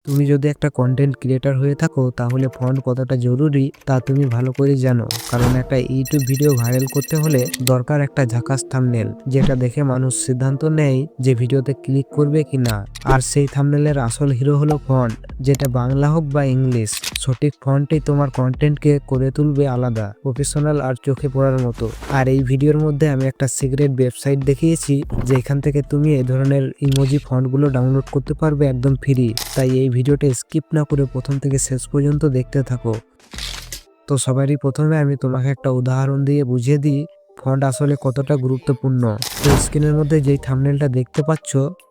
তুমি যদি একটা কন্টেন্ট ক্রিয়েটর হয়ে থাকো তাহলে ফন্ট কতটা জরুরি তা তুমি ভালো করে জানো। কারণ একটা ইউটিউব ভিডিও ভাইরাল করতে হলে দরকার একটা ঝাকাস থাম্বনেল, যেটা দেখে মানুষ সিদ্ধান্ত নেয় যে ভিডিওতে ক্লিক করবে কি না। আর সেই থাম্বনেলের আসল হিরো হলো ফন্ট, যেটা বাংলা হোক বা ইংলিশ। সঠিক ফন্টই তোমার কন্টেন্টকে করে তুলবে আলাদা, প্রফেশনাল আর চোখে পড়ার মতো। আর এই ভিডিওর মধ্যে আমি একটা সিক্রেট ওয়েবসাইট দেখিয়েছি যেখান থেকে তুমি এই ধরনের ইমোজি ফন্টগুলো ডাউনলোড করতে পারবে একদম ফ্রি। তাই এই ভিডিওটা স্কিপ না করে প্রথম থেকে শেষ পর্যন্ত দেখতে থাকো। তো সবারই প্রথমে আমি তোমাকে একটা উদাহরণ দিয়ে বুঝিয়ে দিই ফন্ট আসলে কতটা গুরুত্বপূর্ণ। তো স্ক্রিনের মধ্যে যেই থাম্বনেলটা দেখতে পাচ্ছ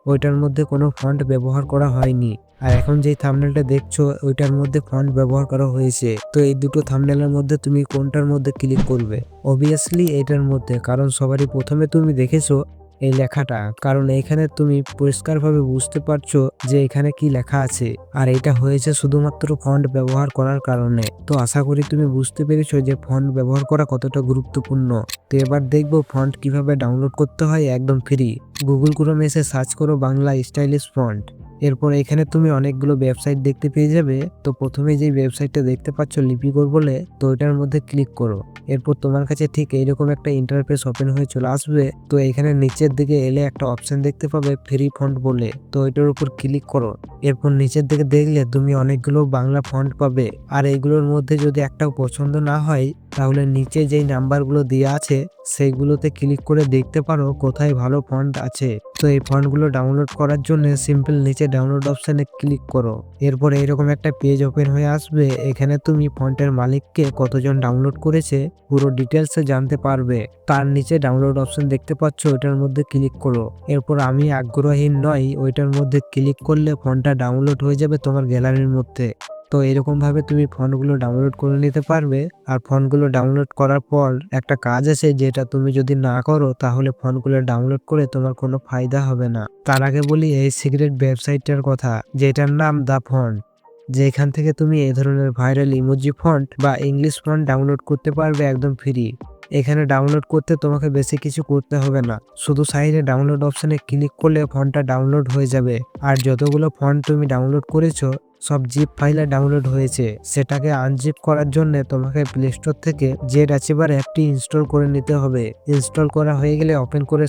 ওইটার মধ্যে কোনো ফন্ট ব্যবহার করা হয়নি, আর এখন যেই থাম্বনেলটা দেখছো ওইটার মধ্যে ফন্ট ব্যবহার করা হয়েছে। তো এই দুটো থাম্বনেলের মধ্যে তুমি কোনটার মধ্যে ক্লিক করবে? অবভিয়াসলি এইটার মধ্যে, কারণ সবারই প্রথমে তুমি দেখেছো এই লেখাটা, কারণ এইখানে তুমি পরিষ্কারভাবে বুঝতে পারছো যে এখানে কি লেখা আছে। আর এটা হয়েছে শুধুমাত্র ফন্ট ব্যবহার করার কারণে। তো আশা করি তুমি বুঝতে পেরেছো যে ফন্ট ব্যবহার করা কতটা গুরুত্বপূর্ণ। তো এবার দেখবো ফন্ট কিভাবে ডাউনলোড করতে হয় একদম ফ্রি। গুগল ক্রোমে এসে সার্চ করো বাংলা স্টাইলিশ ফন্ট। এরপর এখানে তুমি অনেকগুলো ওয়েবসাইট দেখতে পেয়ে যাবে। তো প্রথমে যে ওয়েবসাইটটা দেখতে পাচ্ছ লিপিকর বলে, তো এটার মধ্যে ক্লিক করো। এরপর তোমার কাছে ঠিক এইরকম একটা ইন্টারফেস ওপেন হয়ে চলে আসবে। তো এখানে নিচের দিকে এলে একটা অপশন দেখতে পাবে ফ্রি ফন্ট বলে, তো এটার উপর ক্লিক করো। এরপর নিচের দিকে দেখলে তুমি অনেকগুলো বাংলা ফন্ট পাবে। আর এইগুলোর মধ্যে যদি একটাও পছন্দ না হয় তাহলে নিচে যেই নাম্বারগুলো দেওয়া আছে সেইগুলোতে ক্লিক করে দেখতে পারো কোথায় ভালো ফন্ট আছে। তো এই ফন্টগুলো ডাউনলোড করার জন্য সিম্পল নিচে ডাউনলোড অপশানে ক্লিক করো। এরপর এইরকম একটা পেজ ওপেন হয়ে আসবে। এখানে তুমি ফন্টের মালিককে কতজন ডাউনলোড করেছে পুরো ডিটেলসে জানতে পারবে। তার নিচে ডাউনলোড অপশন দেখতে পাচ্ছ, ওইটার মধ্যে ক্লিক করো। এরপর আমি আগ্রহী নই ওইটার মধ্যে ক্লিক করলে ফন্টটা ডাউনলোড হয়ে যাবে তোমার গ্যালারির মধ্যে। তো এরকম ভাবে তুমি ফন্টগুলো ডাউনলোড করে নিতে পারবে। আর ফন্টগুলো ডাউনলোড করার পর একটা কাজ আছে যেটা তুমি যদি না করো তাহলে ফন্টগুলো ডাউনলোড করে তোমার কোনো ফায়দা হবে না। তার আগে বলি এই সিক্রেট ওয়েবসাইটটার কথা, যেটার নাম দা ফন্ট, যেখান থেকে তুমি এই ধরনের ভাইরাল ইমোজি ফন্ট বা ইংলিশ ফন্ট ডাউনলোড করতে পারবে একদম ফ্রি। এখানে ডাউনলোড করতে তোমাকে বেশি কিছু করতে হবে না, শুধু সাইডে ডাউনলোড অপশনে ক্লিক করলে ফন্টটা ডাউনলোড হয়ে যাবে। আর যতগুলো ফন্ট তুমি ডাউনলোড করেছো সব জিপ ফাইলে ডাউনলোড হয়েছে। সেটাকে আনজিপ করার জন্য তোমাকে প্লে স্টোর থেকে জেড অ্যাচিভার অ্যাপটি ইনস্টল করে নিতে হবে। ইনস্টল করা হয়ে গেলে ওপেন করে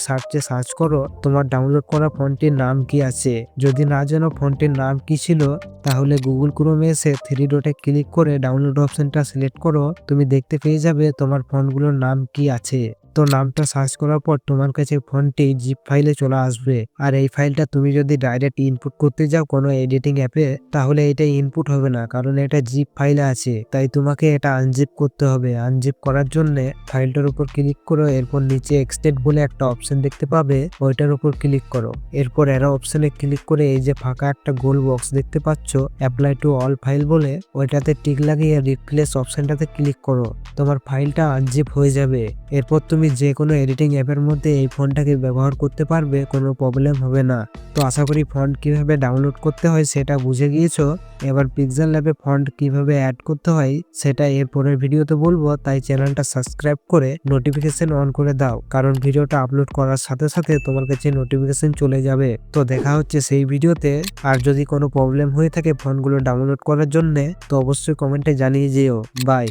সার্চ করো তোমার ডাউনলোড করা ফন্টটির নাম কি আছে। যদি না জানো ফন্টটির নাম কি ছিল তাহলে গুগল ক্রোমে এসে থ্রি ডটে ক্লিক করে ডাউনলোড অপশনটা সিলেক্ট করো। তুমি দেখতে পেয়ে যাবে তোমার ফন্টগুলোর নাম কি আছে। তো নামটা সার্চ করার পর তোমার কাছে ফন্টটি জিপ ফাইলে চলে আসবে। আর এই ফাইলটা তুমি যদি ডাইরেক্ট ইনপুট করতে যাও কোনো এডিটিং অ্যাপে তাহলে এটা ইনপুট হবে না, কারণ এটা জিপ ফাইলে আছে। তাই তোমাকে এটা আনজিপ করতে হবে। আনজিপ করার জন্য ফাইলটার উপর ক্লিক করো। এরপর নিচে এক্সটেন্ড বলে একটা অপশন দেখতে পাবে, ওইটার উপর ক্লিক করো। এরপর এরো অপশনে ক্লিক করে এই যে ফাঁকা একটা গোল বক্স দেখতে পাচ্ছ অ্যাপ্লাই টু অল ফাইল বলে, ওইটাতে টিক লাগিয়ে রিপ্লেস অপশনটাতে ক্লিক করো। তোমার ফাইলটা আনজিপ হয়ে যাবে। এরপর তুমি যে কোনো এডিটিং অ্যাপের মধ্যে এই ফন্টটাকে ব্যবহার করতে পারবে, কোনো প্রবলেম হবে না। তো আশা করি ফন্ট কিভাবে ডাউনলোড করতে হয় সেটা বুঝে গিয়েছো। এবার পিক্সেল ল্যাবে ফন্ট কিভাবে অ্যাড করতে হয় সেটা এর পরের ভিডিওতে বলবো। তাই চ্যানেলটা সাবস্ক্রাইব করে নোটিফিকেশন অন করে দাও, কারণ ভিডিওটা আপলোড করার সাথে সাথে তোমার কাছে নোটিফিকেশন চলে যাবে। তো দেখা হচ্ছে সেই ভিডিওতে। আর যদি কোনো প্রবলেম হয়ে থাকে ফন্টগুলো ডাউনলোড করার জন্য তো অবশ্যই কমেন্টে জানিয়ে যেও। বাই।